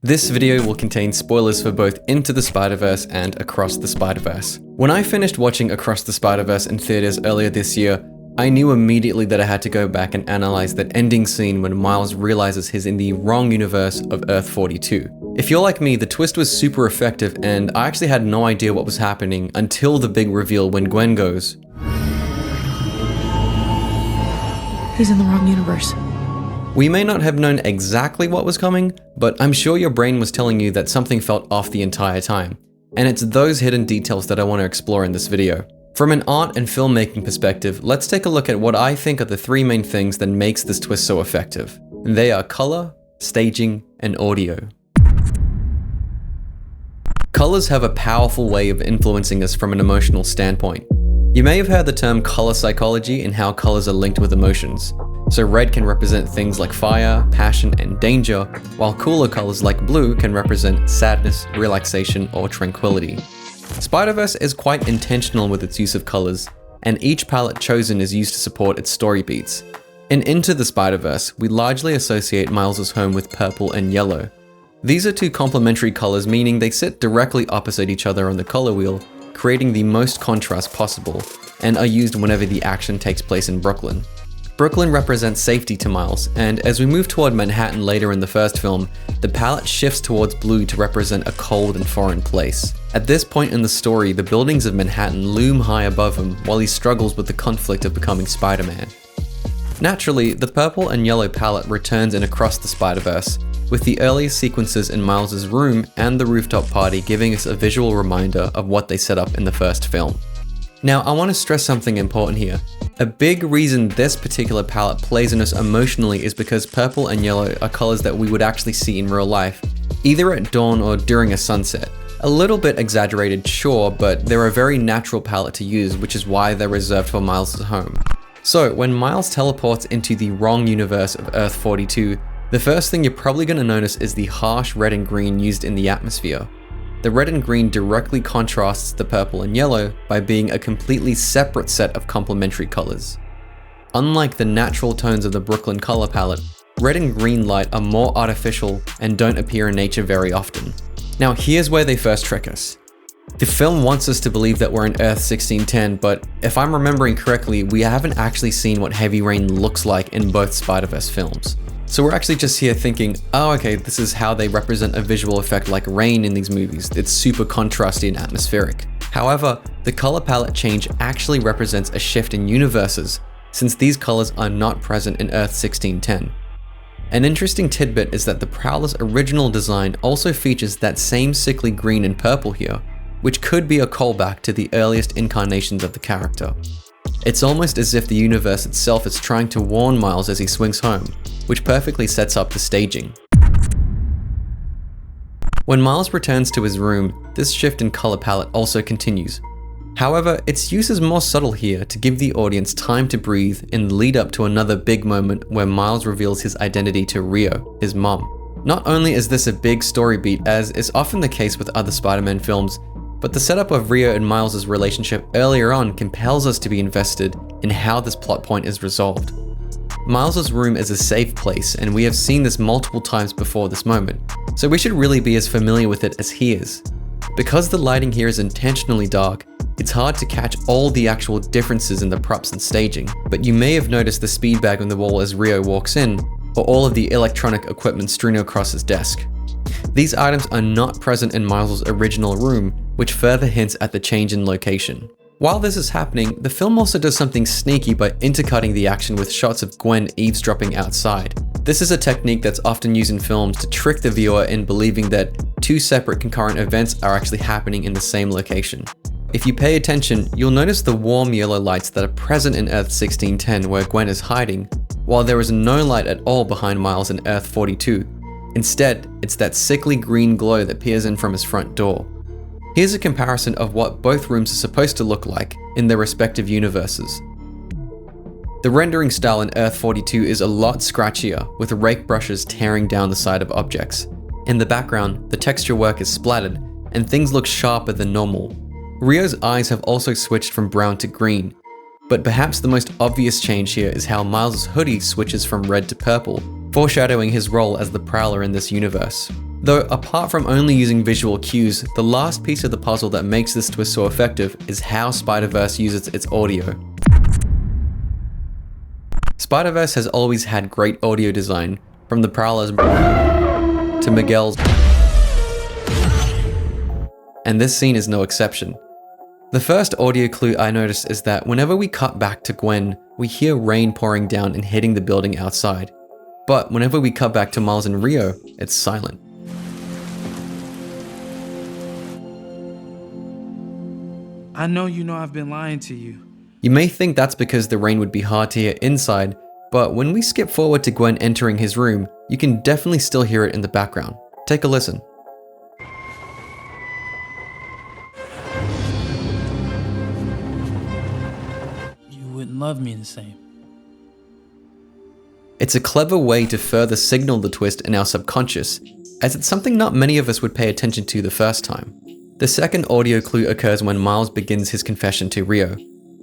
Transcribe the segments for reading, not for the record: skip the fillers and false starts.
This video will contain spoilers for both Into the Spider-Verse and Across the Spiderverse. When I finished watching Across the Spiderverse in theaters earlier this year, I knew immediately that I had to go back and analyze that ending scene when Miles realizes he's in the wrong universe of Earth 42. If you're like me, the twist was super effective and I actually had no idea what was happening until the big reveal when Gwen goes, "He's in the wrong universe." We may not have known exactly what was coming, but I'm sure your brain was telling you that something felt off the entire time. And it's those hidden details that I want to explore in this video. From an art and filmmaking perspective, let's take a look at what I think are the three main things that makes this twist so effective. And they are color, staging, and audio. Colors have a powerful way of influencing us from an emotional standpoint. You may have heard the term color psychology and how colors are linked with emotions. So red can represent things like fire, passion, and danger, while cooler colors like blue can represent sadness, relaxation, or tranquility. Spider-Verse is quite intentional with its use of colors, and each palette chosen is used to support its story beats. In Into the Spider-Verse, we largely associate Miles' home with purple and yellow. These are two complementary colors, meaning they sit directly opposite each other on the color wheel, creating the most contrast possible, and are used whenever the action takes place in Brooklyn. Brooklyn represents safety to Miles, and as we move toward Manhattan later in the first film, the palette shifts towards blue to represent a cold and foreign place. At this point in the story, the buildings of Manhattan loom high above him while he struggles with the conflict of becoming Spider-Man. Naturally, the purple and yellow palette returns in Across the Spiderverse, with the earliest sequences in Miles' room and the rooftop party giving us a visual reminder of what they set up in the first film. Now, I want to stress something important here. A big reason this particular palette plays on us emotionally is because purple and yellow are colors that we would actually see in real life, either at dawn or during a sunset. A little bit exaggerated, sure, but they're a very natural palette to use, which is why they're reserved for Miles' home. So, when Miles teleports into the wrong universe of Earth 42, the first thing you're probably going to notice is the harsh red and green used in the atmosphere. The red and green directly contrasts the purple and yellow by being a completely separate set of complementary colors. Unlike the natural tones of the Brooklyn color palette, red and green light are more artificial and don't appear in nature very often. Now here's where they first trick us. The film wants us to believe that we're in Earth 1610, but if I'm remembering correctly, we haven't actually seen what heavy rain looks like in both Spider-Verse films. So we're actually just here thinking, oh okay, this is how they represent a visual effect like rain in these movies. It's super contrasty and atmospheric. However, the color palette change actually represents a shift in universes, since these colors are not present in Earth 1610. An interesting tidbit is that the Prowler's original design also features that same sickly green and purple here, which could be a callback to the earliest incarnations of the character. It's almost as if the universe itself is trying to warn Miles as he swings home, which perfectly sets up the staging. When Miles returns to his room, this shift in color palette also continues. However, its use is more subtle here to give the audience time to breathe in the lead up to another big moment where Miles reveals his identity to Rio, his mom. Not only is this a big story beat, as is often the case with other Spider-Man films, but the setup of Rio and Miles' relationship earlier on compels us to be invested in how this plot point is resolved. Miles' room is a safe place, and we have seen this multiple times before this moment, so we should really be as familiar with it as he is. Because the lighting here is intentionally dark, it's hard to catch all the actual differences in the props and staging, but you may have noticed the speed bag on the wall as Rio walks in, or all of the electronic equipment strewn across his desk. These items are not present in Miles' original room, which further hints at the change in location. While this is happening, the film also does something sneaky by intercutting the action with shots of Gwen eavesdropping outside. This is a technique that's often used in films to trick the viewer in believing that two separate concurrent events are actually happening in the same location. If you pay attention, you'll notice the warm yellow lights that are present in Earth 1610 where Gwen is hiding, while there is no light at all behind Miles in Earth 42. Instead, it's that sickly green glow that peers in from his front door. Here's a comparison of what both rooms are supposed to look like in their respective universes. The rendering style in Earth 42 is a lot scratchier, with rake brushes tearing down the side of objects. In the background, the texture work is splattered, and things look sharper than normal. Rio's eyes have also switched from brown to green, but perhaps the most obvious change here is how Miles' hoodie switches from red to purple, foreshadowing his role as the Prowler in this universe. Though apart from only using visual cues, the last piece of the puzzle that makes this twist so effective is how Spider-Verse uses its audio. Spider-Verse has always had great audio design, from the Prowler's to Miguel's, and this scene is no exception. The first audio clue I noticed is that whenever we cut back to Gwen, we hear rain pouring down and hitting the building outside. But whenever we cut back to Miles and Rio, it's silent. I know you know I've been lying to you. You may think that's because the rain would be hard to hear inside, but when we skip forward to Gwen entering his room, you can definitely still hear it in the background. Take a listen. You wouldn't love me the same. It's a clever way to further signal the twist in our subconscious, as it's something not many of us would pay attention to the first time. The second audio clue occurs when Miles begins his confession to Rio.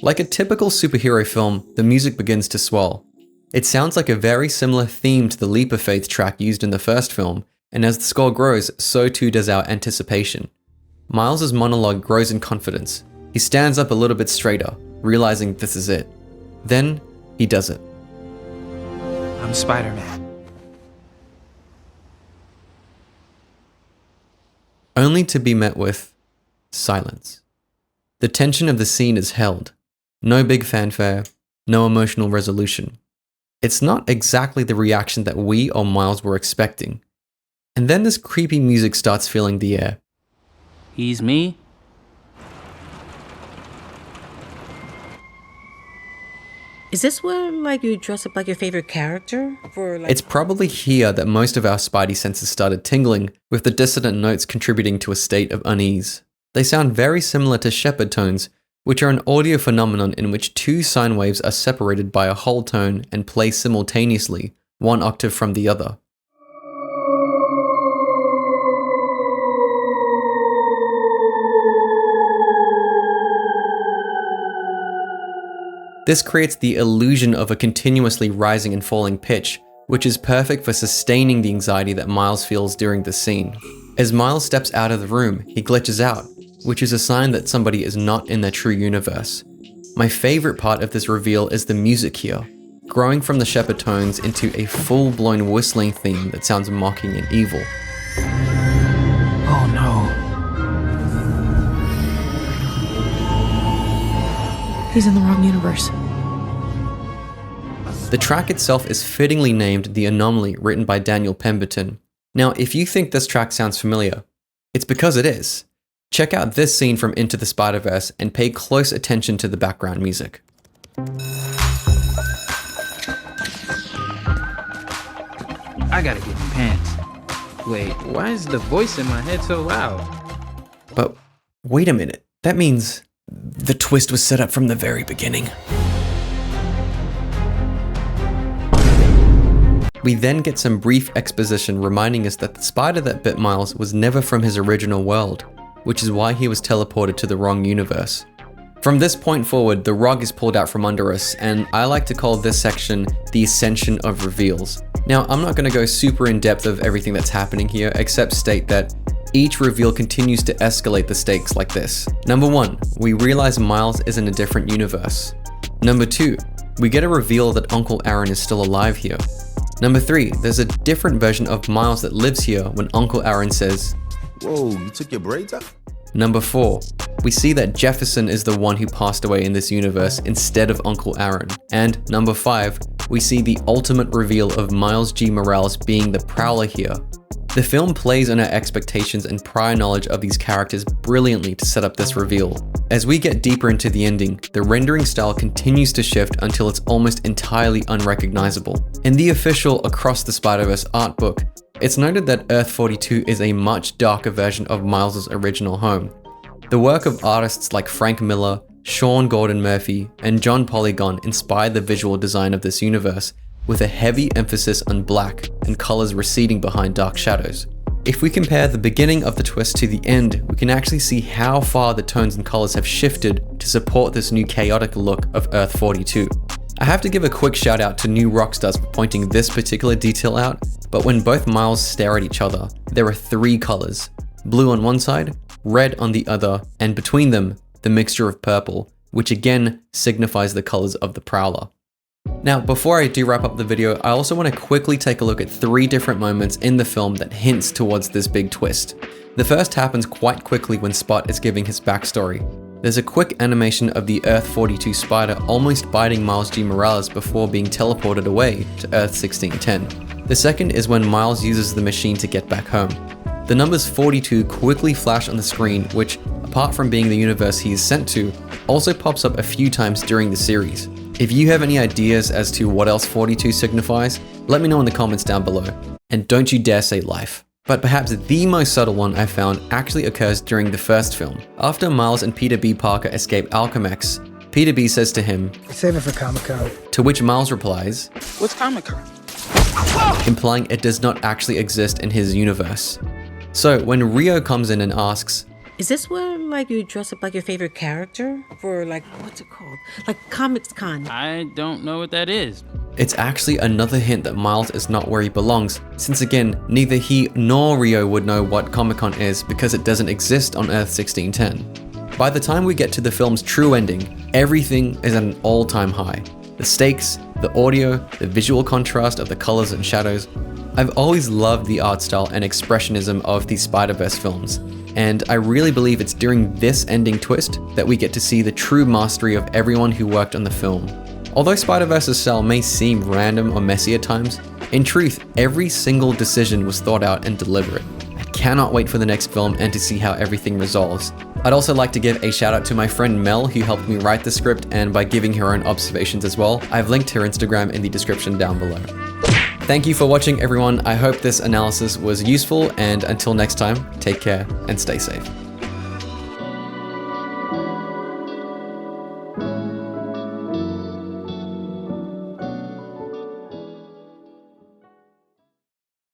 Like a typical superhero film, the music begins to swell. It sounds like a very similar theme to the Leap of Faith track used in the first film, and as the score grows, so too does our anticipation. Miles' monologue grows in confidence. He stands up a little bit straighter, realizing this is it. Then, he does it. I'm Spider-Man. Only to be met with silence. The tension of the scene is held. No big fanfare, no emotional resolution. It's not exactly the reaction that we or Miles were expecting. And then this creepy music starts filling the air. He's me. Is this where, like, you dress up like your favorite character? For, like... It's probably here that most of our spidey senses started tingling, with the dissonant notes contributing to a state of unease. They sound very similar to shepherd tones, which are an audio phenomenon in which two sine waves are separated by a whole tone and play simultaneously, one octave from the other. This creates the illusion of a continuously rising and falling pitch, which is perfect for sustaining the anxiety that Miles feels during the scene. As Miles steps out of the room, he glitches out, which is a sign that somebody is not in their true universe. My favorite part of this reveal is the music here, growing from the shepherd tones into a full-blown whistling theme that sounds mocking and evil. Oh no. He's in the wrong universe. The track itself is fittingly named The Anomaly, written by Daniel Pemberton. Now, if you think this track sounds familiar, it's because it is. Check out this scene from Into the Spider-Verse and pay close attention to the background music. I gotta get in pants. Wait, why is the voice in my head so loud? But wait a minute, that means the twist was set up from the very beginning. We then get some brief exposition reminding us that the spider that bit Miles was never from his original world, which is why he was teleported to the wrong universe. From this point forward, the rug is pulled out from under us, and I like to call this section the Ascension of Reveals. Now, I'm not going to go super in depth of everything that's happening here, except state that each reveal continues to escalate the stakes like this. Number 1, we realize Miles is in a different universe. Number 2, we get a reveal that Uncle Aaron is still alive here. Number 3, there's a different version of Miles that lives here when Uncle Aaron says, "Whoa, you took your braids out?" Number 4, we see that Jefferson is the one who passed away in this universe instead of Uncle Aaron. And number 5, we see the ultimate reveal of Miles G. Morales being the Prowler here. The film plays on our expectations and prior knowledge of these characters brilliantly to set up this reveal. As we get deeper into the ending, the rendering style continues to shift until it's almost entirely unrecognizable. In the official Across the Spiderverse art book, it's noted that Earth-42 is a much darker version of Miles' original home. The work of artists like Frank Miller, Sean Gordon Murphy, and John Polygon inspired the visual design of this universe, with a heavy emphasis on black and colors receding behind dark shadows. If we compare the beginning of the twist to the end, we can actually see how far the tones and colors have shifted to support this new chaotic look of Earth-42. I have to give a quick shout out to New Rockstars for pointing this particular detail out, But when both Miles stare at each other, there are three colors: blue on one side, red on the other, and between them, the mixture of purple, which again signifies the colors of the Prowler. Now, before I do wrap up the video, I also want to quickly take a look at three different moments in the film that hints towards this big twist. The first happens quite quickly when Spot is giving his backstory. There's a quick animation of the Earth-42 spider almost biting Miles G. Morales before being teleported away to Earth 1610. The second is when Miles uses the machine to get back home. The numbers 42 quickly flash on the screen, which, apart from being the universe he is sent to, also pops up a few times during the series. If you have any ideas as to what else 42 signifies, let me know in the comments down below. And don't you dare say life. But perhaps the most subtle one I found actually occurs during the first film. After Miles and Peter B. Parker escape Alchemex, Peter B. says to him, "Save it for Comic-Con." To which Miles replies, What's Comic-Con? implying it does not actually exist in his universe. So when Rio comes in and asks, Is this where like you dress up like your favorite character for like what's it called? Like Comics Con. I don't know what that is. it's actually another hint that Miles is not where he belongs, since again, neither he nor Rio would know what Comic-Con is because it doesn't exist on Earth 1610. By the time we get to the film's true ending, everything is at an all-time high. The stakes, the audio, the visual contrast of the colors and shadows. I've always loved the art style and expressionism of the Spider-Verse films, and I really believe it's during this ending twist that we get to see the true mastery of everyone who worked on the film. Although Spider-Verse's style may seem random or messy at times, in truth, every single decision was thought out and deliberate. I cannot wait for the next film and to see how everything resolves. I'd also like to give a shout out to my friend Mel, who helped me write the script and by giving her own observations as well. I've linked her Instagram in the description down below. Thank you for watching, everyone. I hope this analysis was useful, and until next time, take care and stay safe.